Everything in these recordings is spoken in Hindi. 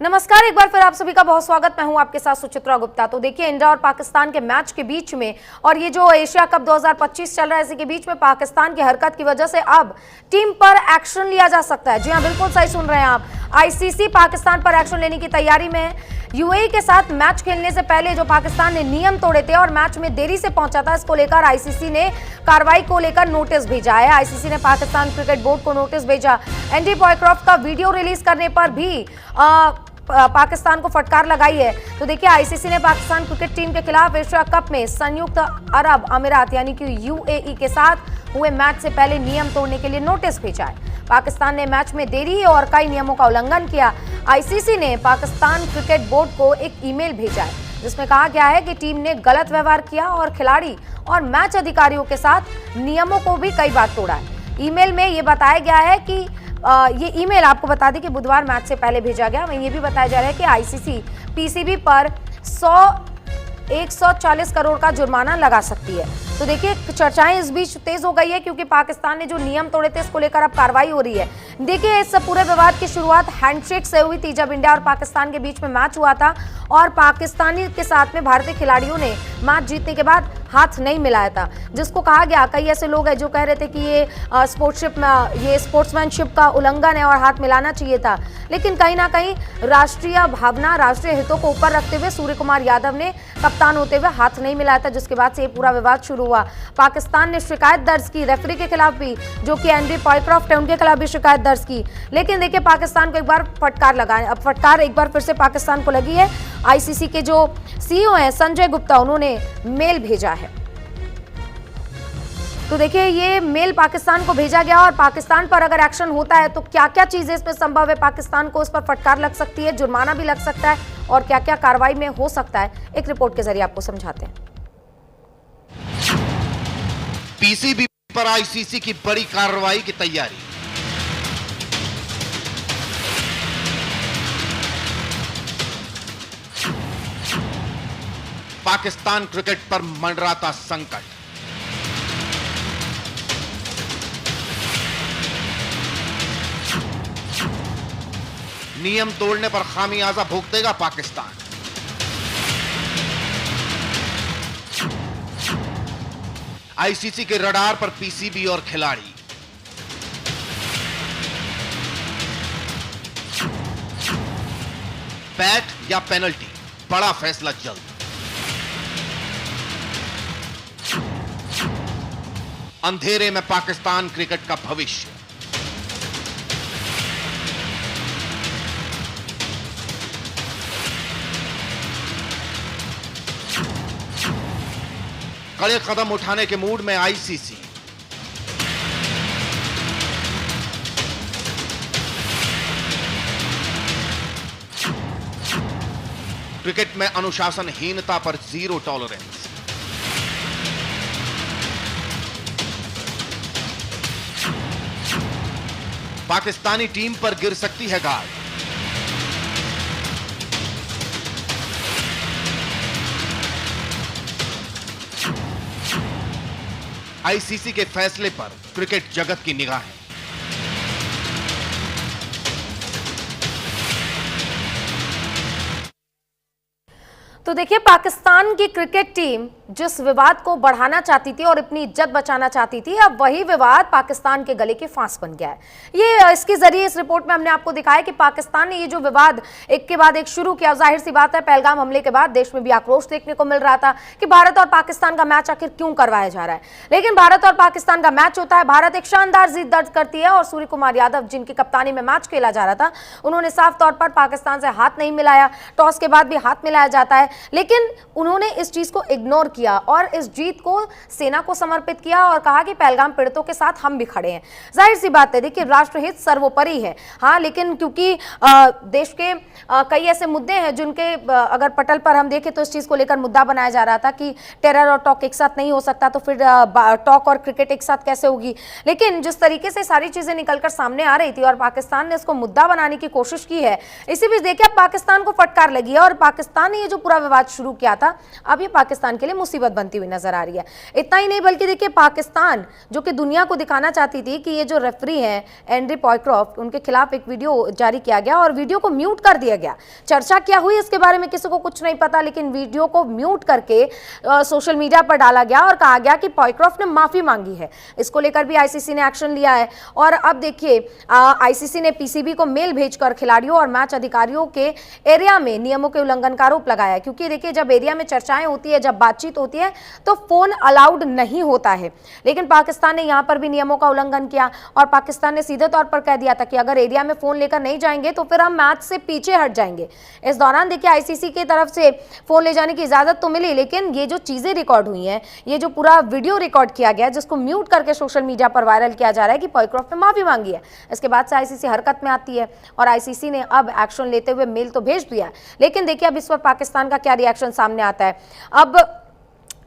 नमस्कार, एक बार फिर आप सभी का बहुत स्वागत। मैं हूं आपके साथ सुचित्रा गुप्ता। तो देखिए, इंडिया और पाकिस्तान के मैच के बीच में और ये जो एशिया कप 2025 चल रहा है, इसी के बीच में पाकिस्तान की हरकत की वजह से अब टीम पर एक्शन लिया जा सकता है। जी हां, बिल्कुल सही सुन रहे हैं आप। आईसीसी पाकिस्तान पर एक्शन लेने की तैयारी में है। यूएई के साथ मैच खेलने से पहले जो पाकिस्तान ने नियम तोड़े थे और मैच में देरी से पहुंचा था, इसको लेकर आईसीसी ने कार्रवाई को लेकर नोटिस भेजा है। आईसीसी ने पाकिस्तान क्रिकेट बोर्ड को नोटिस भेजा। एंडी पॉयक्रॉफ्ट का वीडियो रिलीज करने पर भी पाकिस्तान को फटकार लगाई है। तो देखिए, आईसीसी ने पाकिस्तान क्रिकेट टीम के खिलाफ एशिया कप में संयुक्त अरब अमीरात यानी कि यूएई के साथ हुए मैच से पहले नियम तोड़ने के लिए नोटिस भेजा है। पाकिस्तान ने मैच में देरी और कई नियमों का उल्लंघन किया। आईसीसी ने पाकिस्तान क्रिकेट बोर्ड को एक ईमेल भेजा है जिसमें कहा गया है कि टीम ने गलत व्यवहार किया और खिलाड़ी और मैच अधिकारियों के साथ नियमों को भी कई बार तोड़ा है। ईमेल में ये बताया गया है कि ये ईमेल आपको बता दें कि बुधवार मैच से पहले भेजा गया। वहीं ये भी बताया जा रहा है कि आईसीसी पीसीबी पर 140 करोड़ का जुर्माना लगा सकती है। तो देखिए, चर्चाएं इस बीच तेज हो गई है क्योंकि पाकिस्तान ने जो नियम तोड़े थे, इसको लेकर अब कार्रवाई हो रही है। देखिए, इस पूरे विवाद की शुरुआत हैंडशेक से हुई थी जब इंडिया और पाकिस्तान के बीच में मैच हुआ था और पाकिस्तानी के साथ में भारतीय खिलाड़ियों ने मैच जीतने के बाद हाथ नहीं मिलाया था, जिसको कहा गया, कई ऐसे लोग हैं जो कह रहे थे कि ये स्पोर्ट्समैनशिप का उल्लंघन है और हाथ मिलाना चाहिए था। लेकिन कहीं ना कहीं राष्ट्रीय भावना, राष्ट्रीय हितों को ऊपर रखते हुए सूर्य कुमार यादव ने कप्तान होते हुए हाथ नहीं मिलाया था, जिसके बाद से ये पूरा विवाद शुरू हुआ। पाकिस्तान ने शिकायत दर्ज की रेफरी के खिलाफ भी, जो कि एंडी पॉयक्रॉफ्ट है, उनके खिलाफ भी शिकायत दर्ज की। लेकिन देखिए, पाकिस्तान को एक बार फटकार लगा है। अब फटकार एक बार फिर से पाकिस्तान को लगी है। आईसीसी के जो सीईओ हैं संजय गुप्ता, उन्होंने मेल भेजा है। तो देखिए, ये मेल पाकिस्तान को भेजा गया और पाकिस्तान पर अगर एक्शन होता है तो क्या क्या चीजें इसमें संभव है। पाकिस्तान को इस पर फटकार लग सकती है, जुर्माना भी लग सकता है और क्या क्या कार्रवाई में हो सकता है, एक रिपोर्ट के जरिए आपको समझाते हैं। पीसीबी पर आईसीसी की बड़ी कार्रवाई की तैयारी। पाकिस्तान क्रिकेट पर मंडराता संकट। नियम तोड़ने पर खामियाजा भुगतेगा पाकिस्तान। आईसीसी के रडार पर पीसीबी और खिलाड़ी। बैट या पेनल्टी, बड़ा फैसला जल्द। अंधेरे में पाकिस्तान क्रिकेट का भविष्य। कड़े कदम उठाने के मूड में आईसीसी। क्रिकेट में अनुशासनहीनता पर जीरो टॉलरेंस। पाकिस्तानी टीम पर गिर सकती है गाज। आईसीसी के फैसले पर क्रिकेट जगत की निगाहें। तो देखिए, पाकिस्तान की क्रिकेट टीम जिस विवाद को बढ़ाना चाहती थी और अपनी इज्जत बचाना चाहती थी, अब वही विवाद पाकिस्तान के गले के फांस बन गया है। ये इसके जरिए इस रिपोर्ट में हमने आपको दिखाया कि पाकिस्तान ने ये जो विवाद एक के बाद एक शुरू किया। जाहिर सी बात है, पहलगाम हमले के बाद देश में भी आक्रोश देखने को मिल रहा था कि भारत और पाकिस्तान का मैच आखिर क्यों करवाया जा रहा है। लेकिन भारत और पाकिस्तान का मैच होता है, भारत एक शानदार जीत दर्ज करती है और सूर्य कुमार यादव, जिनकी कप्तानी में मैच खेला जा रहा था, उन्होंने साफ तौर पर पाकिस्तान से हाथ नहीं मिलाया। टॉस के बाद भी हाथ मिलाया जाता है, लेकिन उन्होंने इस चीज को इग्नोर किया और इस जीत को सेना को समर्पित किया और कहा कि पहलगाम पीड़ितों के साथ हम भी खड़े हैं। जाहिर सी बात है, देखिए, राष्ट्रहित सर्वोपरि है। हाँ, लेकिन क्योंकि देश के कई ऐसे मुद्दे हैं जिनके अगर पटल पर हम देखें तो इस चीज को लेकर मुद्दा बनाया जा रहा था कि टेरर और टॉक एक साथ नहीं हो सकता, तो फिर टॉक और क्रिकेट एक साथ कैसे होगी। लेकिन जिस तरीके से सारी चीजें निकलकर सामने आ रही थी और पाकिस्तान ने इसको मुद्दा बनाने की कोशिश की है, इसी बीच देखिए, अब पाकिस्तान को फटकार लगी है और पाकिस्तान ने ये जो पूरा विवाद शुरू किया था, अब ये पाकिस्तान के लिए मुसीबत बनती हुई नजर आ रही है। इतना ही नहीं बल्कि देखिए पाकिस्तान जो कि दुनिया को दिखाना चाहती थी कि ये जो रेफरी हैं एंड्रे पॉयक्रॉफ्ट, उनके खिलाफ एक वीडियो जारी किया गया और वीडियो को म्यूट कर दिया गया। चर्चा क्या हुई इसके बारे में किसी को कुछ नहीं पता, लेकिन वीडियो को म्यूट करके सोशल मीडिया पर डाला गया और कहा गया कि पॉयक्रॉफ्ट ने माफी मांगी है। इसको लेकर भी आईसीसी ने एक्शन लिया है और अब देखिए आईसीसी ने पीसीबी को मेल भेजकर खिलाड़ियों और मैच अधिकारियों के एरिया में नियमों के उल्लंघन का आरोप लगाया है। क्योंकि देखिए जब एरिया में चर्चाएं होती है, जब बातचीत होती है तो फोन अलाउड नहीं होता है, लेकिन पाकिस्तान ने यहां पर भी नियमों का उल्लंघन किया और पाकिस्तान ने सीधे तौर पर कह दिया था कि अगर एरिया में फोन लेकर नहीं जाएंगे तो फिर हम मैच से पीछे हट जाएंगे। इस दौरान देखिए आईसीसी की तरफ से फोन ले जाने की इजाजत तो मिली, लेकिन ये जो चीजें रिकॉर्ड हुई हैं, ये जो पूरा वीडियो रिकॉर्ड किया गया जिसको म्यूट करके सोशल मीडिया पर वायरल किया जा रहा है कि पॉयक्रॉफ्ट ने माफी मांगी है, इसके बाद से आईसीसी हरकत में आती है और आईसीसी ने अब एक्शन लेते हुए मेल तो भेज दिया है। लेकिन देखिए अब इस पर पाकिस्तान का क्या रिएक्शन सामने आता है। अब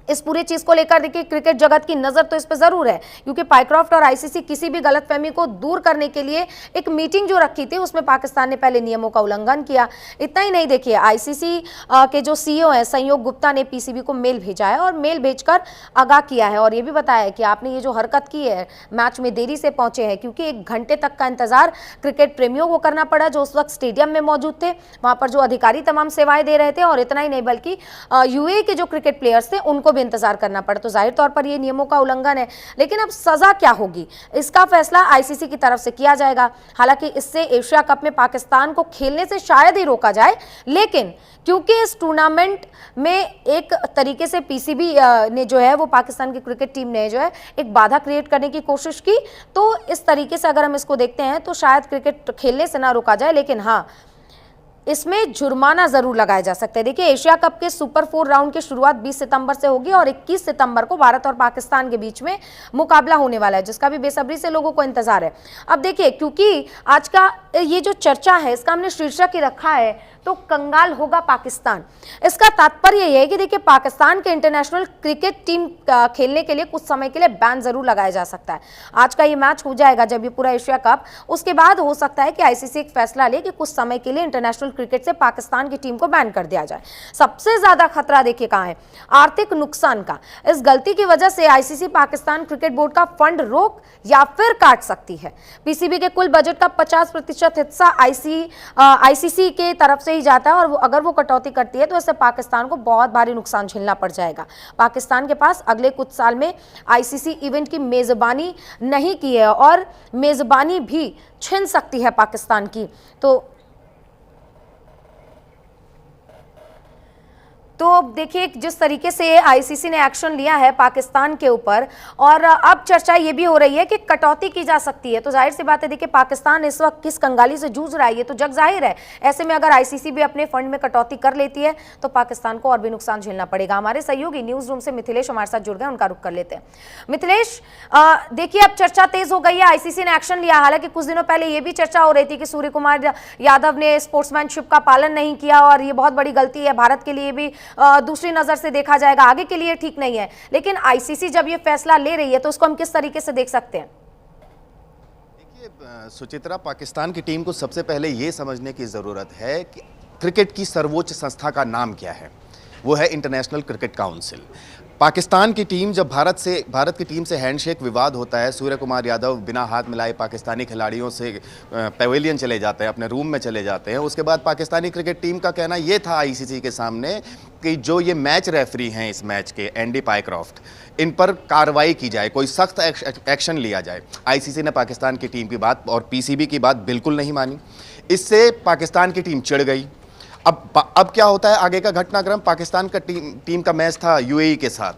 इस पूरी चीज को लेकर देखिए क्रिकेट जगत की नजर तो इस पे जरूर है, क्योंकि पॉयक्रॉफ्ट और आईसीसी किसी भी गलतफहमी को दूर करने के लिए एक मीटिंग जो रखी थी उसमें पाकिस्तान ने पहले नियमों का उल्लंघन किया। इतना ही नहीं, देखिए आईसीसी के जो सीईओ हैं संयोग गुप्ता ने पीसीबी को मेल भेजा है और मेल भेजकर आगाह किया है और ये भी बताया है कि आपने ये जो हरकत की है, मैच में देरी से पहुंचे हैं, क्योंकि 1 घंटे तक का इंतजार क्रिकेट प्रेमियों को करना पड़ा जो उस वक्त स्टेडियम में मौजूद थे, वहां पर जो अधिकारी तमाम सेवाएं दे रहे थे, और इतना ही नहीं बल्कि यूएई के जो क्रिकेट प्लेयर्स थे उनको भी इंतजार करना पड़ा। तो जाहिर तौर पर ये नियमों का उल्लंघन है, लेकिन अब सजा क्या होगी इसका फैसला आईसीसी की तरफ से किया जाएगा। हालांकि इससे एशिया कप में पाकिस्तान को खेलने से शायद ही रोका जाए, लेकिन क्योंकि इस टूर्नामेंट में एक तरीके से पीसीबी ने जो है वो पाकिस्तान की क्रिकेट टीम ने जो है एक बाधा क्रिएट करने की कोशिश की, तो इस तरीके से अगर हम इसको देखते हैं तो शायद क्रिकेट खेलने से ना रोका जाए, लेकिन हाँ इसमें जुर्माना जरूर लगाया जा सकता है। देखिए एशिया कप के सुपर 4 राउंड की शुरुआत 20 सितंबर से होगी और 21 सितंबर को भारत और पाकिस्तान के बीच में मुकाबला होने वाला है, जिसका भी बेसब्री से लोगों को इंतजार है। अब देखिए क्योंकि आज का ये जो चर्चा है इसका हमने शीर्षक ही रखा है तो कंगाल होगा पाकिस्तान। इसका तात्पर्य यह है कि देखिए पाकिस्तान के इंटरनेशनल क्रिकेट टीम खेलने के लिए कुछ समय के लिए बैन जरूर लगाया जा सकता है। आज का ये मैच हो जाएगा जब ये पूरा एशिया कप, उसके बाद हो सकता है कि आईसीसी एक फैसला ले कि कुछ समय के लिए इंटरनेशनल क्रिकेट से पाकिस्तान की टीम को बैन कर दिया जाए। सबसे ज्यादा खतरा देखिए कहां है, आर्थिक नुकसान का। इस गलती की वजह से आईसीसी पाकिस्तान क्रिकेट बोर्ड का फंड रोक या फिर काट सकती है। पीसीबी के कुल बजट का 50% हिस्सा आईसीसी के तरफ से ही जाता है और अगर वो कटौती करती है तो इससे पाकिस्तान को बहुत भारी नुकसान झेलना पड़ जाएगा। पाकिस्तान के पास अगले कुछ साल में आईसीसी इवेंट की मेजबानी नहीं की है और मेजबानी भी छिन सकती है पाकिस्तान की। तो देखिए जिस तरीके से आईसीसी ने एक्शन लिया है पाकिस्तान के ऊपर, और अब चर्चा ये भी हो रही है कि कटौती की जा सकती है। तो जाहिर सी बात है देखिए पाकिस्तान इस वक्त किस कंगाली से जूझ रहा है ये तो जग जाहिर है। ऐसे में अगर आईसीसी भी अपने फंड में कटौती कर लेती है तो पाकिस्तान को और भी नुकसान झेलना पड़ेगा। हमारे सहयोगी न्यूज रूम से मिथिलेश हमारे साथ जुड़ गए, उनका रुख कर लेते हैं। मिथिलेश, देखिए अब चर्चा तेज हो गई है, आईसीसी ने एक्शन लिया। हालांकि कुछ दिनों पहले ये भी चर्चा हो रही थी कि सूर्य कुमार यादव ने स्पोर्ट्समैनशिप का पालन नहीं किया और ये बहुत बड़ी गलती है, भारत के लिए भी दूसरी नजर से देखा जाएगा, आगे के लिए ठीक नहीं है। लेकिन आईसीसी जब ये फैसला ले रही है तो उसको हम किस तरीके से देख सकते हैं? देखिए सुचित्रा, पाकिस्तान की टीम को सबसे पहले ये समझने की ज़रूरत है कि क्रिकेट की सर्वोच्च संस्था का नाम क्या है। वो है इंटरनेशनल क्रिकेट काउंसिल। पाकिस्तान की टीम जब भारत की टीम से हैंडशेक विवाद होता है, सूर्य कुमार यादव बिना हाथ मिलाए पाकिस्तानी खिलाड़ियों से पेविलियन चले जाते हैं, अपने रूम में चले जाते हैं। उसके बाद पाकिस्तानी क्रिकेट टीम का कहना ये था आईसीसी के सामने कि जो ये मैच रेफरी हैं इस मैच के, एंडी पॉयक्रॉफ्ट, इन पर कार्रवाई की जाए, कोई सख्त एक्शन लिया जाए। आईसीसी ने पाकिस्तान की टीम की बात और पीसीबी की बात बिल्कुल नहीं मानी। इससे पाकिस्तान की टीम चिढ़ गई। अब क्या होता है आगे का घटनाक्रम? पाकिस्तान का टीम का मैच था यूएई के साथ।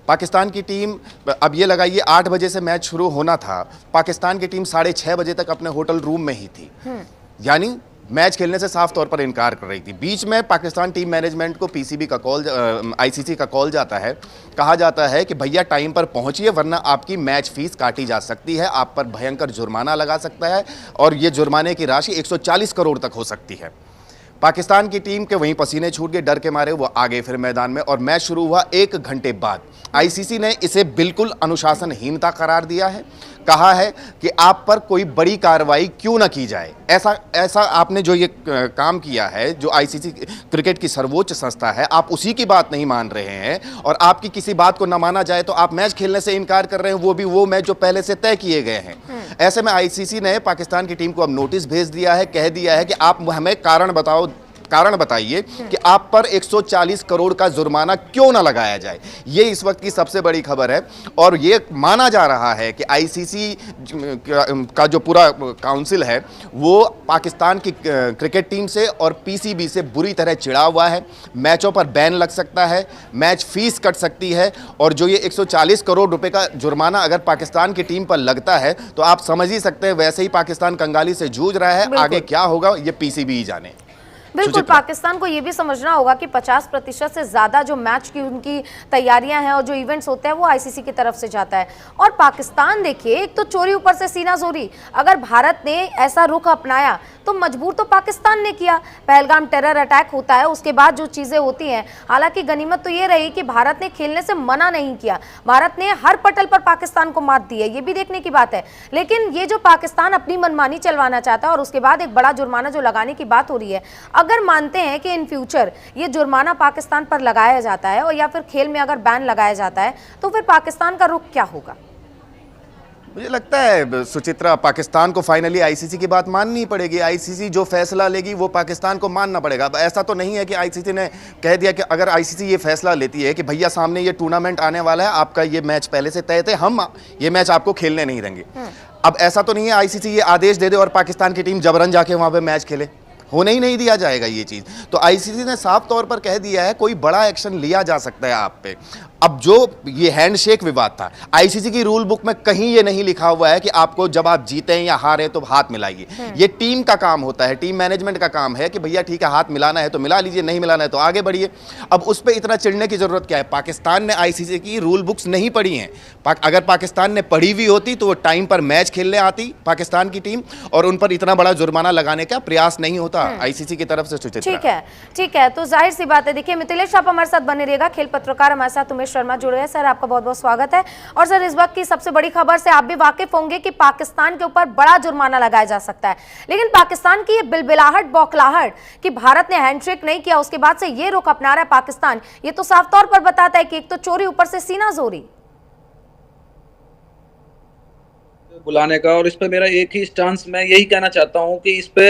पाकिस्तान की टीम, अब ये लगाइए 8 बजे से मैच शुरू होना था, पाकिस्तान की टीम 6:30 बजे तक अपने होटल रूम में ही थी, यानी मैच खेलने से साफ तौर पर इनकार कर रही थी। बीच में पाकिस्तान टीम मैनेजमेंट को पीसीबी का कॉल, आईसीसी का कॉल जाता है, कहा जाता है कि भैया टाइम पर पहुंचिए वरना आपकी मैच फीस काटी जा सकती है, आप पर भयंकर जुर्माना लगा सकता है और ये जुर्माने की राशि 140 करोड़ तक हो सकती है। पाकिस्तान की टीम के वहीं पसीने छूट गए, डर के मारे वो आगे फिर मैदान में, और मैच शुरू हुआ 1 घंटे बाद। आईसीसी ने इसे बिल्कुल अनुशासनहीनता करार दिया है, कहा है कि आप पर कोई बड़ी कार्रवाई क्यों ना की जाए। ऐसा आपने जो ये काम किया है, जो आईसीसी क्रिकेट की सर्वोच्च संस्था है, आप उसी की बात नहीं मान रहे हैं, और आपकी किसी बात को ना माना जाए तो आप मैच खेलने से इनकार कर रहे हैं, वो भी वो मैच जो पहले से तय किए गए हैं। ऐसे में आईसीसी ने पाकिस्तान की टीम को अब नोटिस भेज दिया है, कह दिया है कि आप हमें कारण बताइए कि आप पर 140 करोड़ का जुर्माना क्यों ना लगाया जाए। ये इस वक्त की सबसे बड़ी खबर है, और ये माना जा रहा है कि आईसीसी का जो पूरा काउंसिल है वो पाकिस्तान की क्रिकेट टीम से और पीसीबी से बुरी तरह चिढ़ा हुआ है। मैचों पर बैन लग सकता है, मैच फीस कट सकती है, और जो ये 140 करोड़ रुपए का जुर्माना अगर पाकिस्तान की टीम पर लगता है तो आप समझ ही सकते हैं वैसे ही पाकिस्तान कंगाली से जूझ रहा है। आगे क्या होगा ये पीसीबी ही जाने। बिल्कुल, पाकिस्तान को ये भी समझना होगा कि 50% से ज्यादा जो मैच की उनकी तैयारियां हैं और जो इवेंट्स होते हैं वो आईसीसी की तरफ से जाता है। और पाकिस्तान देखिए, एक तो चोरी ऊपर से सीना जोरी, अगर भारत ने ऐसा रुख अपनाया तो मजबूर तो पाकिस्तान ने किया। पहलगाम टेरर अटैक होता है, उसके बाद जो चीजें होती हैं, हालांकि गनीमत तो ये रही कि भारत ने खेलने से मना नहीं किया, भारत ने हर पटल पर पाकिस्तान को मात दी है, ये भी देखने की बात है। लेकिन ये जो पाकिस्तान अपनी मनमानी चलवाना चाहता है और उसके बाद एक बड़ा जुर्माना जो लगाने की बात हो रही है, अगर मानते हैं कि इन फ्यूचर ये जुर्माना पाकिस्तान पर लगाया जाता है और या फिर खेल में अगर बैन लगाया जाता है तो फिर पाकिस्तान का रुख क्या होगा? मुझे लगता है सुचित्रा, पाकिस्तान को फाइनली आईसीसी की बात माननी पड़ेगी। आईसीसी जो फैसला लेगी वो पाकिस्तान को मानना पड़ेगा। अब ऐसा तो नहीं है कि आईसीसी ने कह दिया कि अगर आईसीसी ये फैसला लेती है कि भैया सामने ये टूर्नामेंट आने वाला है, आपका ये मैच पहले से तय थे, हम ये मैच आपको खेलने नहीं देंगे। अब ऐसा तो नहीं है आईसीसी ये आदेश दे दे और पाकिस्तान की टीम जबरन जाके वहां पे मैच खेले, होने ही नहीं दिया जाएगा ये चीज़। तो आईसीसी ने साफ तौर पर कह दिया है कोई बड़ा एक्शन लिया जा सकता है आप पे। अब जो ये हैंडशेक विवाद था, आईसीसी की रूल बुक में कहीं ये नहीं लिखा हुआ है कि आपको जब आप जीते या हारे तो हाथ मिलाइए। ये टीम का काम होता है, टीम मैनेजमेंट का काम है कि भैया ठीक है, हाथ मिलाना है तो मिला लीजिए, नहीं मिलाना है तो आगे बढ़िए। अब उस पर इतना चिढ़ने की जरूरत क्या है? पाकिस्तान ने आईसीसी की रूल बुक्स नहीं पढ़ी हैं। अगर पाकिस्तान ने पढ़ी हुई होती तो वो टाइम पर मैच खेलने आती पाकिस्तान की टीम, और उन पर इतना बड़ा जुर्माना लगाने का प्रयास नहीं होता आईसीसी की तरफ से। ठीक है, तो जाहिर सी बात है। देखिए मिथिलेश, आप हमारे साथ बने रहिएगा, खेल पत्रकार हमारे साथ उमेश शर्मा जुड़े हैं। सर, आपका बहुत बहुत स्वागत है। और सर, इस वक्त की सबसे बड़ी खबर से आप भी वाकिफ होंगे कि पाकिस्तान के ऊपर बड़ा जुर्माना लगाया जा सकता है, लेकिन पाकिस्तान की ये बिलबिलाहट, बौखलाहट कि भारत ने हैंडशेक नहीं किया, उसके बाद से ये रुख अपना रहा है पाकिस्तान, ये तो साफ तौर पर बताता है कि एक तो चोरी, ऊपर से सीना जोरी बुलाने का। और इस पे मेरा एक ही स्टांस, मैं यही कहना चाहता हूं कि इस पे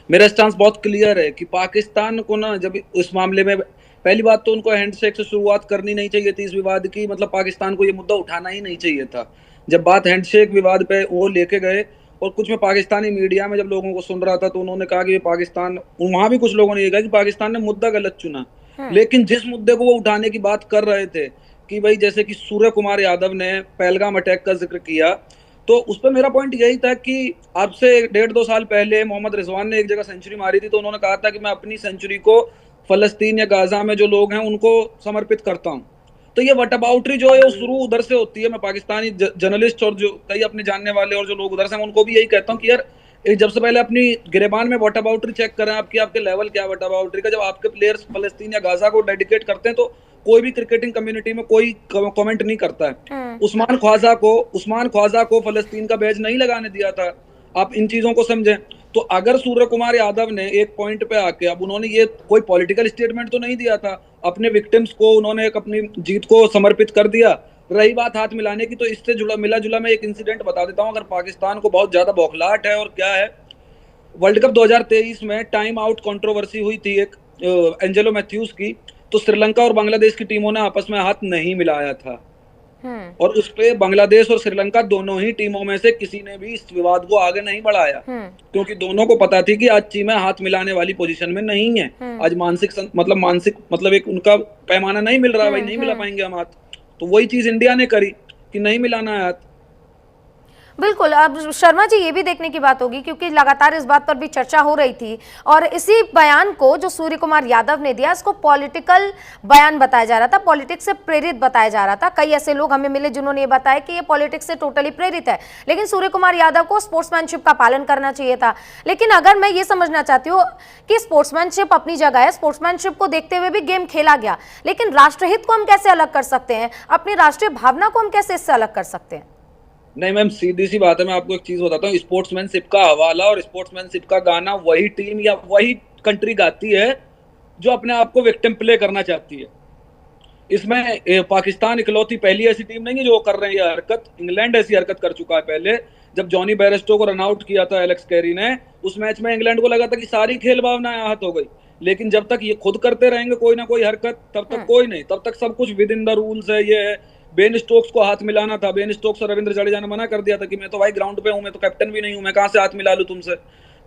मेरा स्टांस बहुत क्लियर है कि पाकिस्तान को ना, जब इस मामले में पहली बात तो उनको हैंडशेक से शुरुआत करनी नहीं चाहिए थी इस विवाद की। मतलब पाकिस्तान को ये मुद्दा उठाना ही नहीं चाहिए था। जब बात हैंडशेक विवाद पे वो लेके गए, और कुछ में पाकिस्तानी मीडिया में जब लोगों को सुन रहा था तो उन्होंने कहा कि पाकिस्तान, वहां भी कुछ लोगों ने ये कहा कि पाकिस्तान ने मुद्दा गलत चुना। लेकिन जिस मुद्दे को वो उठाने की बात कर रहे थे कि भाई जैसे कि सूर्य कुमार यादव ने पहलगाम अटैक का जिक्र किया, तो उस पर मेरा पॉइंट यही था कि अब से 1.5-2 साल पहले मोहम्मद रिजवान ने एक जगह सेंचुरी मारी थी, तो उन्होंने कहा था कि मैं अपनी सेंचुरी को फलस्तीन या गाजा में जो लोग हैं उनको समर्पित करता हूं। तो ये वटअबाउटरी जो है वो शुरू उधर से होती है। मैं पाकिस्तानी जर्नलिस्ट और जो कई अपने जानने वाले और जो लोग उधर से हैं उनको भी यही कहता हूँ कि यार जब से पहले अपनी गिरेबान में वटअबाउटरी चेक करें, आपके लेवल क्या है वटअबाउटरी का। जब आपके प्लेयर्स फलस्तीन या गाजा को डेडिकेट करते हैं तो कोई भी क्रिकेटिंग कम्युनिटी में कोई कमेंट नहीं करता है। उस्मान ख्वाजा को फलस्तीन का बैज नहीं लगाने दिया था। आप इन चीजों को समझें। तो अगर सूर्य कुमार यादव ने एक पॉइंट पे आके, अब उन्होंने ये कोई पॉलिटिकल स्टेटमेंट तो नहीं दिया था, अपने विक्टिम्स को उन्होंने एक अपनी जीत को समर्पित कर दिया। रही बात हाथ मिलाने की, तो इससे जुड़ा मिला जुला मैं एक इंसिडेंट बता देता हूं। अगर पाकिस्तान को बहुत ज्यादा बौखलाहट है और क्या है, वर्ल्ड कप 2023 में टाइम आउट कंट्रोवर्सी हुई थी एक एंजेलो मैथ्यूज की, तो श्रीलंका और बांग्लादेश की टीमों ने आपस में हाथ नहीं मिलाया था। और उस पे बांग्लादेश और श्रीलंका दोनों ही टीमों में से किसी ने भी इस विवाद को आगे नहीं बढ़ाया, क्योंकि दोनों को पता थी कि आज टीमें हाथ मिलाने वाली पोजीशन में नहीं है। आज मानसिक एक उनका पैमाना नहीं मिल रहा है, भाई नहीं मिला पाएंगे हम हाथ। तो वही चीज इंडिया ने करी कि नहीं मिलाना है हाथ। बिल्कुल। अब शर्मा जी, ये भी देखने की बात होगी क्योंकि लगातार इस बात पर भी चर्चा हो रही थी और इसी बयान को जो सूर्य कुमार यादव ने दिया, इसको पॉलिटिकल बयान बताया जा रहा था, पॉलिटिक्स से प्रेरित बताया जा रहा था। कई ऐसे लोग हमें मिले जिन्होंने ये बताया कि ये पॉलिटिक्स से टोटली प्रेरित है, लेकिन सूर्य कुमार यादव को स्पोर्ट्समैनशिप का पालन करना चाहिए था। लेकिन अगर मैं ये समझना चाहती हूँ कि स्पोर्ट्समैनशिप अपनी जगह है, स्पोर्ट्समैनशिप को देखते हुए भी गेम खेला गया, लेकिन राष्ट्रहित को हम कैसे अलग कर सकते हैं, अपनी राष्ट्रीय भावना को हम कैसे इससे अलग कर सकते हैं? नहीं मैम, सीधी सी बात है, मैं आपको एक चीज बताता हूँ। स्पोर्ट्समैनशिप का हवाला और स्पोर्ट्समैनशिप का गाना वही टीम या वही कंट्री गाती है जो अपने आप को विक्टिम प्ले करना चाहती है। इसमें पाकिस्तान इकलौती पहली ऐसी टीम नहीं है जो कर रहे हैं ये हरकत। इंग्लैंड ऐसी हरकत कर चुका है पहले। जब जॉनी बेयरस्टो को रन आउट किया था एलेक्स कैरी ने, उस मैच में इंग्लैंड को लगा था कि सारी खेल भावनाएं आहत हो गई, लेकिन जब तक ये खुद करते रहेंगे कोई ना कोई हरकत, तब तक कोई नहीं, तब तक सब कुछ विद इन द रूल्स है। ये है, बेन स्टोक्स को हाथ मिलाना था, बेन स्टोक्स और रविंद्र जडेजा ने मना कर दिया था कि मैं तो भाई ग्राउंड पे हूं, मैं तो कैप्टन भी नहीं हूं, मैं कहां से हाथ मिला लूं तुमसे,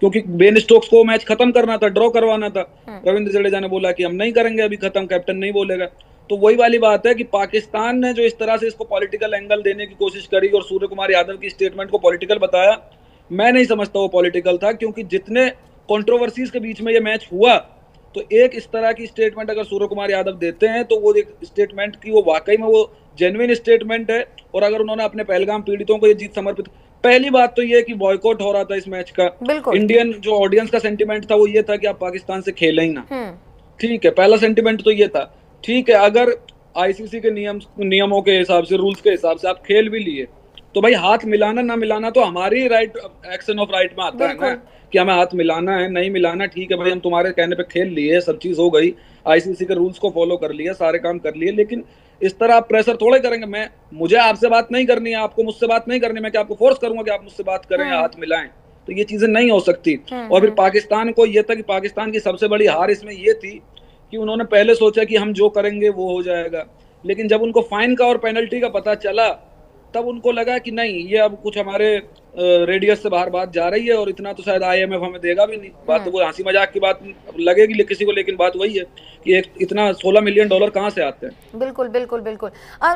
क्योंकि बेन स्टोक्स को मैच खत्म करना था, ड्रॉ करवाना था। रविंद्र जडेजा ने बोला कि हम नहीं करेंगे अभी खत्म, कैप्टन नहीं बोलेगा। तो वही वाली बात है कि पाकिस्तान ने जो इस तरह से इसको पॉलिटिकल एंगल देने की कोशिश करी और सूर्य कुमार यादव की स्टेटमेंट को पॉलिटिकल बताया, मैं नहीं समझता वो पॉलिटिकल था, क्योंकि जितने कंट्रोवर्सीज के बीच में ये मैच हुआ, तो एक इस तरह की स्टेटमेंट अगर सूर्य कुमार यादव देते हैं तो वो एक स्टेटमेंट की वो वाकई में वो जेन्युइन स्टेटमेंट है। और अगर उन्होंने अपने पहलगाम पीड़ितों को ये जीत समर्पित, पहली बात तो ये कि बॉयकॉट हो रहा था इस मैच का, इंडियन जो ऑडियंस का सेंटिमेंट था वो ये था कि आप पाकिस्तान से खेले ही ना। ठीक है, पहला सेंटिमेंट तो ये था। ठीक है, अगर आईसीसी के नियमों के हिसाब से, रूल्स के हिसाब से आप खेल भी लिए, तो भाई हाथ मिलाना ना मिलाना तो हमारी राइट, एक्शन ऑफ राइट में आता है ना, कि हमें हाथ मिलाना है नहीं मिलाना। ठीक है भाई, हम तुम्हारे कहने पे खेल लिए, सब चीज हो गई, आईसीसी के रूल्स को फॉलो कर लिया, सारे काम कर लिए, लेकिन इस तरह आप प्रेशर थोड़े करेंगे। मुझे आपसे बात नहीं करनी है, आपको मुझसे बात नहीं करनी, मैं क्या आपको फोर्स करूंगा कि आप मुझसे बात करें या हाथ मिलाएं? तो ये चीजें नहीं हो सकती। और फिर पाकिस्तान को ये था कि पाकिस्तान की सबसे बड़ी हार इसमें ये थी कि उन्होंने पहले सोचा कि हम जो करेंगे वो हो जाएगा, लेकिन जब उनको फाइन का और पेनल्टी का पता चला, तब उनको लगा कि नहीं, ये अब कुछ हमारे रेडियस से बाहर बात जा रही है और इतना तो शायद आईएमएफ हमें देगा भी नहीं। बात तो वो हंसी मजाक की बात लगेगी किसी को, लेकिन बात वही है कि एक इतना $16 मिलियन कहां से आते हैं। बिल्कुल बिल्कुल बिल्कुल।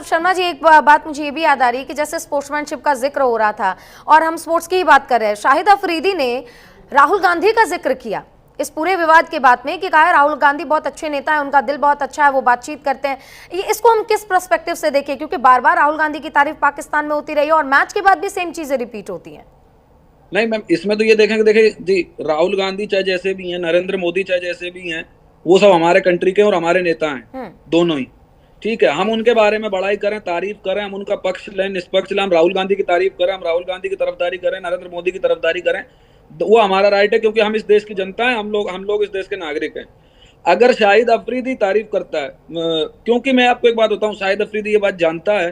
शर्मा जी, एक बात मुझे ये भी याद आ रही है कि जैसे स्पोर्ट्समैनशिप का जिक्र हो रहा था और हम स्पोर्ट्स की ही बात कर रहे हैं, शाहिद अफरीदी ने राहुल गांधी का जिक्र किया इस पूरे विवाद के बाद में, कि कहा राहुल गांधी बहुत अच्छे नेता है, उनका दिल बहुत अच्छा है, वो बातचीत करते हैं। ये इसको हम किस पर्सपेक्टिव से देखें, क्योंकि बार बार राहुल गांधी की तारीफ पाकिस्तान में होती रही है और मैच के बाद भी सेम चीजें रिपीट होती हैं। नहीं मैम, इसमें तो ये देखेंगे, देखिए जी, राहुल गांधी चाहे जैसे भी हैं, नरेंद्र मोदी चाहे जैसे भी हैं, वो सब हमारे कंट्री के और हमारे नेता हैं, दोनों ही। ठीक है, हम उनके बारे में बड़ाई करें, तारीफ करें, हम उनका पक्ष लें, निष्पक्ष लें, हम राहुल गांधी की तारीफ करें, हम राहुल गांधी की तरफदारी करें, नरेंद्र मोदी की तरफदारी करें, वो हमारा राइट है, क्योंकि हम इस देश की जनता है, हम लोग इस देश के नागरिक हैं। अगर शाहिद अफरीदी तारीफ करता है, क्योंकि मैं आपको एक बात बताऊं, शाहिद अफरीदी ये बात जानता है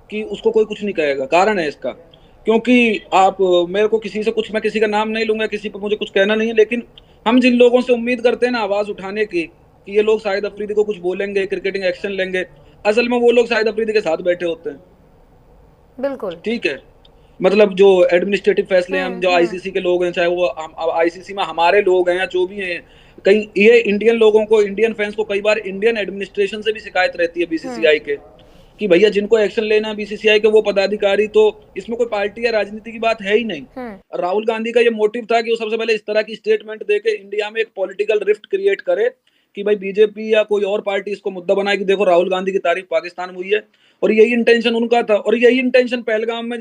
कि उसको कोई कुछ नहीं कहेगा। कारण है इसका, क्योंकि आप मेरे को किसी से कुछ, मैं किसी का नाम नहीं लूंगा, किसी पर मुझे कुछ कहना नहीं है, लेकिन हम जिन लोगों से उम्मीद करते हैं ना आवाज उठाने की कि ये लोग शाहिद अफरीदी को कुछ बोलेंगे, क्रिकेटिंग एक्शन लेंगे, असल में वो लोग शाहिद अफरीदी के साथ बैठे होते हैं। बिल्कुल ठीक है, मतलब जो एडमिनिस्ट्रेटिव फैसले हैं, जो आईसीसी के लोग हैं, चाहे वो आईसीसी में हमारे लोग हैं या जो भी हैं, कई ये इंडियन लोगों को, इंडियन फैंस को कई बार इंडियन एडमिनिस्ट्रेशन से भी शिकायत रहती है बीसीसीआई के, कि भैया जिनको एक्शन लेना है बीसीसीआई के वो पदाधिकारी, तो इसमें कोई पार्टी या राजनीति की बात है ही नहीं। राहुल गांधी का ये मोटिव था कि वो सबसे पहले इस तरह की स्टेटमेंट देके इंडिया में एक पॉलिटिकल रिफ्ट क्रिएट करे कि भाई बीजेपी या कोई और पार्टी इसको मुद्दा बनाए कि देखो राहुल गांधी की तारीफ पाकिस्तान में हुई है। और यही इंटेंशन उनका था, और यही इंटेंशन पहलगाम में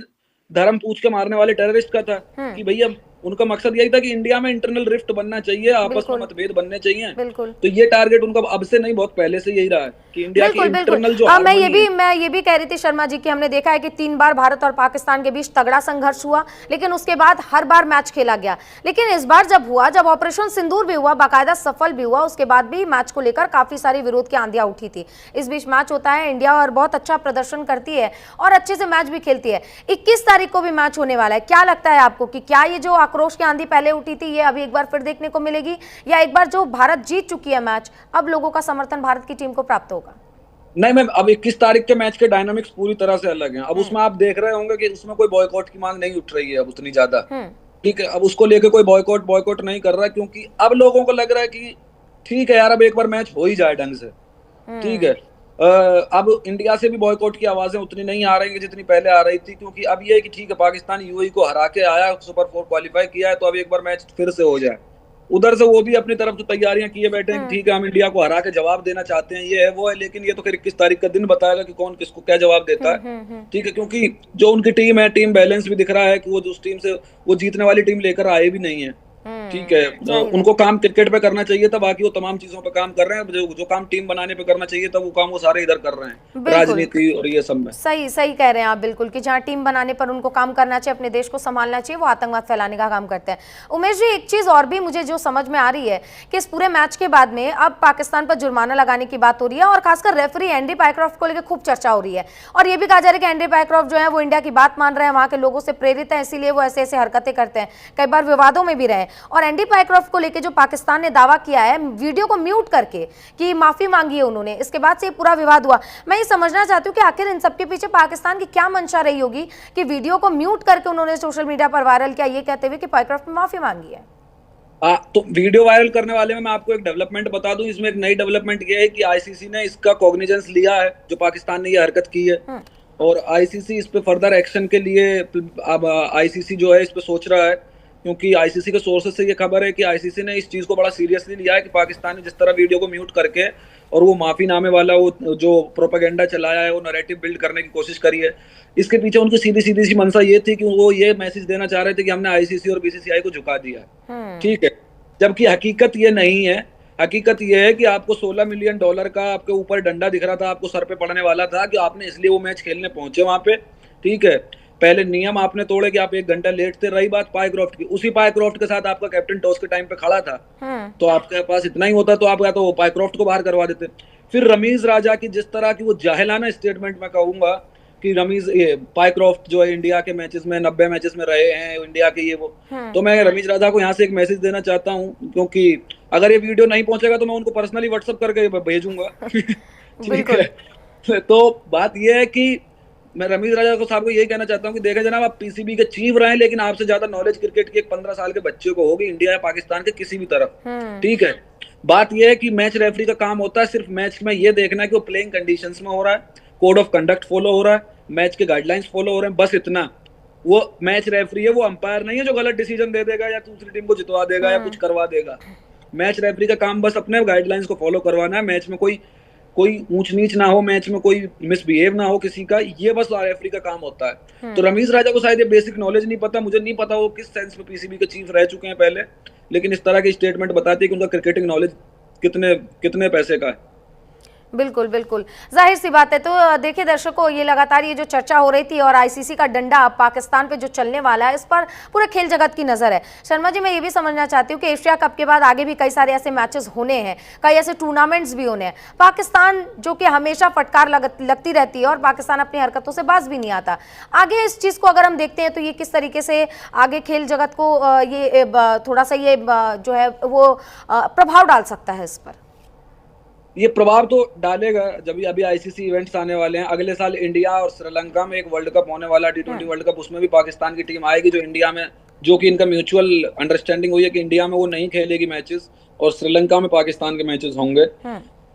धर्म पूछ के मारने वाले टेररिस्ट का था कि भैया उनका मकसद यही था कि इंडिया में इंटरनल रिफ्ट बनना चाहिए, आपस में मतभेद बनने चाहिए। तो ये टारगेट उनका अब से नहीं, बहुत पहले से यही रहा है कि इंडिया की इंटरनल जो मैं ये भी कह रही थी शर्मा जी कि हमने देखा है कि 3 बार भारत और पाकिस्तान के बीच तगड़ा संघर्ष हुआ, लेकिन उसके बाद हर बार मैच खेला गया। लेकिन इस बार जब हुआ, जब ऑपरेशन सिंदूर भी हुआ, बाकायदा सफल भी हुआ, उसके बाद भी मैच को लेकर काफी सारी विरोध की आंधियां उठी थी। इस बीच मैच होता है, इंडिया और बहुत अच्छा प्रदर्शन करती है और अच्छे से मैच भी खेलती है। 21 तारीख को भी मैच होने वाला है। क्या लगता है आपको कि क्या ये जो आक्रोश की आंधी पहले उठी थी, ये अभी एक बार फिर देखने को मिलेगी, या एक बार जो भारत जीत चुकी है मैच, अब लोगों का समर्थन भारत की टीम को प्राप्त होगा? नहीं मैम, अब 21 तारीख के मैच के डायनामिक्स पूरी तरह से अलग हैं। अब उसमें आप देख रहे होंगे कि उसमें कोई बॉयकॉट की मांग नहीं उठ रही है अब उतनी ज्यादा। ठीक है, अब उसको लेके कोई बॉयकॉट नहीं कर रहा, क्योंकि अब लोगों को लग रहा है कि ठीक है यार, अब एक बार मैच हो ही जाए ढंग से। ठीक है, अब इंडिया से भी बॉयकॉट की आवाजें उतनी नहीं आ रही है जितनी पहले आ रही थी, क्योंकि अब ये है कि ठीक है पाकिस्तान यूएई को हरा के आया, सुपर 4 क्वालिफाई किया है, तो अब एक बार मैच फिर से हो जाए। उधर से वो भी अपनी तरफ से तैयारियां किए बैठे हैं कि ठीक है हम इंडिया को हरा के जवाब देना चाहते हैं, ये है वो है, लेकिन ये तो फिर 21 तारीख का दिन बताएगा कि कौन किसको क्या जवाब देता है। ठीक है, क्योंकि जो उनकी टीम है, टीम बैलेंस भी दिख रहा है कि वो उस टीम से वो जीतने वाली टीम लेकर आए भी नहीं है। ठीक है, उनको काम क्रिकेट पे करना चाहिए था, बाकी वो तमाम चीजों पे काम कर रहे हैं। जो काम टीम बनाने पे करना चाहिए था वो काम वो सारे इधर कर रहे हैं, राजनीति और ये सब में। सही सही कह रहे हैं आप बिल्कुल, कि जहां टीम बनाने पर उनको काम करना चाहिए, अपने देश को संभालना चाहिए, वो आतंकवाद फैलाने का काम करते हैं। उमेश जी, एक चीज और भी मुझे जो समझ में आ रही है कि इस पूरे मैच के बाद में अब पाकिस्तान पर जुर्माना लगाने की बात हो रही है, और खासकर रेफरी एंडी पाइक्रॉफ्ट को लेकर खूब चर्चा हो रही है, और ये भी कहा जा रहा है कि एंडी पाइक्रॉफ्ट जो है वो इंडिया की बात मान रहे हैं, वहां के लोगों से प्रेरित है, इसीलिए वो ऐसे ऐसे हरकतें करते हैं, कई बार विवादों में भी रहे। और एंडी पाइक्रॉफ्ट को लेकर जो पाकिस्तान ने दावा किया है वीडियो को म्यूट करके कि माफी मांगी है उन्होंने, इसके बाद से ये पूरा विवाद हुआ। मैं ये समझना चाहती हूँ कि आखिर इन सबके पीछे पाकिस्तान की क्या मंशा रही होगी कि वीडियो को म्यूट करके उन्होंने सोशल मीडिया पर वायरल किया, ये कहते हुए कि पाइक्रॉफ्ट ने माफी मांगी है। तो वीडियो वायरल करने वाले में मैं आपको एक डेवलपमेंट बता दूं, इसमें एक नई डेवलपमेंट ये है कि आईसीसी ने इसका कॉग्निजेंस लिया है जो पाकिस्तान ने ये हरकत की है, और आईसीसी इस पे फर्दर एक्शन के लिए अब आईसीसी जो है इस पे सोच रहा है, क्योंकि आईसीसी के सोर्सेज से ये खबर है कि आईसीसी ने इस चीज को बड़ा सीरियसली लिया है कि पाकिस्तान ने जिस तरह वीडियो को म्यूट करके और वो माफीनामे वाला वो जो प्रोपेगेंडा चलाया है, वो नैरेटिव बिल्ड करने की कोशिश करी है, इसके पीछे उनकी सीधी सीधी सी मंशा ये थी कि वो ये मैसेज देना चाह रहे थे कि हमने आईसीसी और बीसीसीआई को झुका दिया है। ठीक है, जबकि हकीकत ये नहीं है। हकीकत ये है कि आपको $16 मिलियन का आपके ऊपर डंडा दिख रहा था, आपको सर पे पड़ने वाला था, कि आपने इसलिए वो मैच खेलने पहुंचे वहां पे। ठीक है, पहले नियम आपने तोड़े कि आप 1 घंटा लेट थे। रही बात पाइक्रॉफ्ट की, उसी पाइक्रॉफ्ट के साथ आपका कैप्टन टॉस के टाइम पे खड़ा था, तो आपके पास इतना ही होता तो आप या तो पाइक्रॉफ्ट को बाहर करवा देते। फिर रमीज राजा की जिस तरह की वो जाहिलाना स्टेटमेंट मैं कहूंगा कि पाइक्रॉफ्ट जो है इंडिया के मैचेस में 90 मैचेस में रहे हैं इंडिया के, ये वो, तो मैं रमीज राजा को यहाँ से एक मैसेज देना चाहता हूँ, क्योंकि अगर ये वीडियो नहीं पहुंचेगा तो मैं उनको पर्सनली व्हाट्सएप करके भेजूंगा। ठीक है, तो बात यह है कि मैं रमीज राजा को साहब को यही कहना चाहता हूँ कि देखें जनाब, आप पीसीबी के चीफ रहे, लेकिन आपसे ज्यादा नॉलेज क्रिकेट की एक 15 साल के बच्चे को होगी, इंडिया या पाकिस्तान के किसी भी तरफ। ठीक है, बात यह है कि मैच रेफरी का काम होता है सिर्फ मैच में ये देखना है कि वो प्लेइंग कंडीशंस में हो रहा है, कोड ऑफ कंडक्ट फॉलो हो रहा है, मैच के गाइडलाइंस फॉलो हो रहे हैं, बस इतना। वो मैच रेफरी है, वो अंपायर नहीं है जो गलत डिसीजन दे देगा या दूसरी टीम को जितवा देगा या कुछ करवा देगा। मैच रेफरी का काम बस अपने गाइडलाइंस को फॉलो करवाना है, मैच में कोई ऊंच नीच ना हो, मैच में कोई मिसबिहेव ना हो किसी का, ये बस रेफरी का काम होता है। तो रमीज राजा को शायद ये बेसिक नॉलेज नहीं पता, मुझे नहीं पता वो किस सेंस में पीसीबी के चीफ रह चुके हैं पहले, लेकिन इस तरह की स्टेटमेंट बताती है कि उनका क्रिकेटिंग नॉलेज कितने पैसे का है। बिल्कुल बिल्कुल, जाहिर सी बात है। तो देखिए दर्शकों, ये लगातार ये जो चर्चा हो रही थी और आईसीसी का डंडा पाकिस्तान पे जो चलने वाला है, इस पर पूरे खेल जगत की नज़र है। शर्मा जी, मैं ये भी समझना चाहती हूँ कि एशिया कप के बाद आगे भी कई सारे ऐसे मैचेस होने हैं, कई ऐसे टूर्नामेंट्स भी होने हैं। पाकिस्तान जो कि हमेशा फटकार लगती रहती है और पाकिस्तान अपनी हरकतों से बाज भी नहीं आता, आगे इस चीज़ को अगर हम देखते हैं तो ये किस तरीके से आगे खेल जगत को ये थोड़ा सा ये जो है वो प्रभाव डाल सकता है इस पर? ये प्रभाव तो डालेगा, जब अभी आईसीसी इवेंट्स आने वाले हैं अगले साल, इंडिया और श्रीलंका में एक वर्ल्ड कप होने वाला T20 वर्ल्ड कप, उसमें भी पाकिस्तान की टीम आएगी जो इंडिया में, जो कि इनका म्यूचुअल अंडरस्टैंडिंग हुई है कि इंडिया में वो नहीं खेलेगी मैचेस और श्रीलंका में पाकिस्तान के मैचेस होंगे,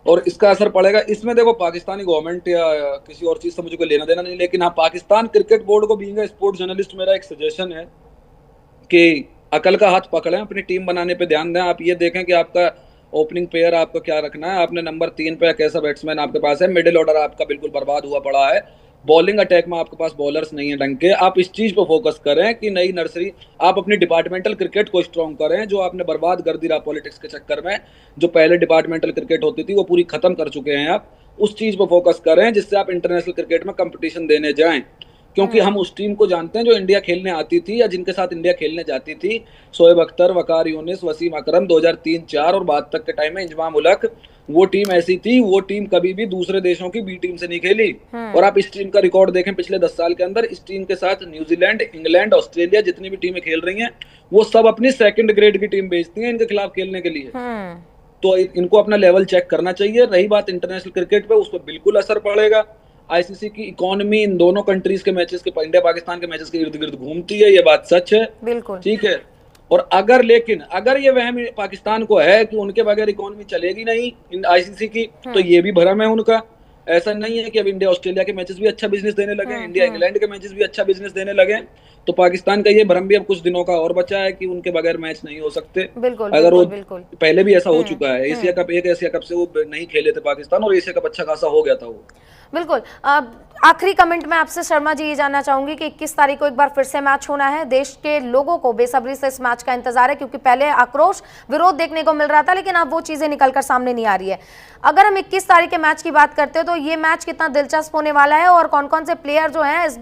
और इसका असर पड़ेगा। इसमें देखो पाकिस्तानी गवर्नमेंट या किसी और चीज से मुझे कोई लेना देना नहीं, लेकिन हाँ पाकिस्तान क्रिकेट बोर्ड को बीइंग स्पोर्ट्स जर्नलिस्ट मेरा एक सजेशन है कि अकल का हाथ पकड़ें, अपनी टीम बनाने पे ध्यान दें। आप ये देखें कि आपका ओपनिंग पेयर आपको क्या रखना है, आपने नंबर 3 पे कैसा बैट्समैन आपके पास है, मिडिल ऑर्डर आपका बिल्कुल बर्बाद हुआ पड़ा है, बॉलिंग अटैक में आपके पास बॉलर्स नहीं है ढंग के। आप इस चीज पे फोकस करें कि नई नर्सरी, आप अपनी डिपार्टमेंटल क्रिकेट को स्ट्रॉन्ग करें, जो आपने बर्बाद कर दी रहा पॉलिटिक्स के चक्कर में। जो पहले डिपार्टमेंटल क्रिकेट होती थी वो पूरी खत्म कर चुके हैं आप, उस चीज पे फोकस करें जिससे आप इंटरनेशनल क्रिकेट में कंपटीशन देने जाएं, क्योंकि हम उस टीम को जानते हैं जो इंडिया खेलने आती थी या जिनके साथ इंडिया खेलने जाती थी। शोएब अख्तर, वकार यूनिस, वसीम अकरम 2003-04 और बाद तक के टाइम में इंजमाम उलक, वो टीम ऐसी थी, वो टीम कभी भी दूसरे देशों की बी टीम से नहीं खेली। और आप इस टीम का रिकॉर्ड देखें पिछले 10 साल के अंदर, इस टीम के साथ न्यूजीलैंड, इंग्लैंड, ऑस्ट्रेलिया जितनी भी टीमें खेल रही हैं वो सब अपनी सेकंड ग्रेड की टीम भेजती हैं इनके खिलाफ खेलने के लिए। तो इनको अपना लेवल चेक करना चाहिए। रही बात इंटरनेशनल क्रिकेट पे, उस पर बिल्कुल असर पड़ेगा। आईसीसी की इकोनॉमी इन दोनों कंट्रीज के मैचेस के, इंडिया पाकिस्तान के मैचेस के इर्द गिर्द घूमती है, ये बात सच है, बिल्कुल ठीक है। और अगर ये वहम पाकिस्तान को है कि उनके बगैर इकोनॉमी चलेगी नहीं आईसीसी की, तो ये भी भ्रम है उनका, ऐसा नहीं है कि अब इंडिया ऑस्ट्रेलिया के मैचेस भी अच्छा बिजनेस देने लगे, इंडिया इंग्लैंड के मैचेस भी अच्छा बिजनेस देने लगे। तो पाकिस्तान का ये भ्रम भी अब कुछ दिनों का और बचा है कि उनके बगैर मैच नहीं हो सकते। बिल्कुल अगर वो बिल्कुल बिल्कुल। पहले भी ऐसा हो चुका है, एशिया कप, एक एशिया कप से वो नहीं खेले थे पाकिस्तान, और एशिया कप अच्छा खासा हो गया था वो। बिल्कुल। आखिरी कमेंट में आपसे शर्मा जी ये जानना चाहूंगी कि 21 तारीख को एक बार फिर से मैच होना है। देश के लोगों को बेसब्री से इस मैच का इंतजार है, क्योंकि पहले आक्रोश विरोध देखने को मिल रहा था, लेकिन अब वो चीजें निकलकर सामने नहीं आ रही है। अगर हम 21 तारीख के मैच की बात करते हैं तो ये मैच कितना दिलचस्प होने वाला है, और कौन कौन से प्लेयर जो हैं इस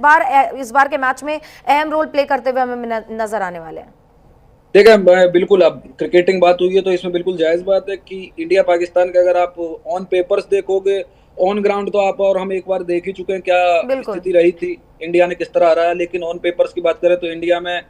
बार के मैच में अहम रोल प्ले करते हुए हमें नजर आने वाले हैं? देखिए, बिल्कुल, अब क्रिकेटिंग बात हुई है तो इसमें बिल्कुल जायज बात है कि इंडिया पाकिस्तान का अगर आप ऑन पेपर्स देखोगे, ऑन ग्राउंड तो आप और हम एक बार देख ही चुके हैं क्या स्थिति रही थी, इंडिया ने किस तरह हराया। लेकिन ऑन पेपर्स की बात करें तो इंडिया में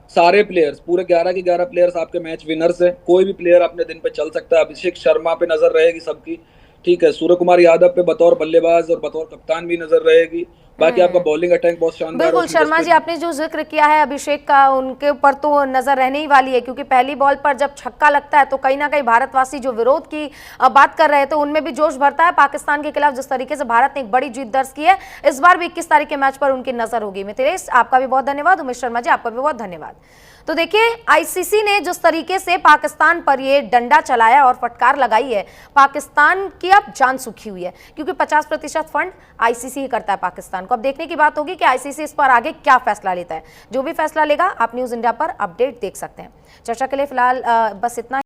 सारे प्लेयर्स, पूरे 11 के 11 प्लेयर्स आपके मैच विनर्स हैं। कोई भी प्लेयर अपने दिन पे चल सकता है। अभिषेक शर्मा पे नजर रहेगी सबकी, ठीक है, सूर्य कुमार यादव पे बतौर बल्लेबाज और बतौर कप्तान भी नजर रहेगी। बाकी आपका बॉलिंग अटैक बहुत शानदार है। बिल्कुल शर्मा जी, आपने जो जिक्र किया है अभिषेक का, उनके ऊपर तो नजर रहने ही वाली है, क्योंकि पहली बॉल पर जब छक्का लगता है तो कहीं ना कहीं भारतवासी जो विरोध की बात कर रहे थे उनमें भी जोश भरता है। पाकिस्तान के खिलाफ जिस तरीके से भारत ने एक बड़ी जीत दर्ज की है, इस बार भी 21 तारीख के मैच पर उनकी नजर होगी। मिथिलेश, आपका भी बहुत धन्यवाद। उमेश शर्मा जी, आपका भी बहुत धन्यवाद। तो देखिए, आईसीसी ने जिस तरीके से पाकिस्तान पर ये डंडा चलाया और फटकार लगाई है, पाकिस्तान की अब जान सूखी हुई है, क्योंकि 50% फंड आईसीसी ही करता है पाकिस्तान को। अब देखने की बात होगी कि आईसीसी इस पर आगे क्या फैसला लेता है। जो भी फैसला लेगा आप न्यूज़ इंडिया पर अपडेट देख सकते हैं। चर्चा के लिए फिलहाल बस इतना।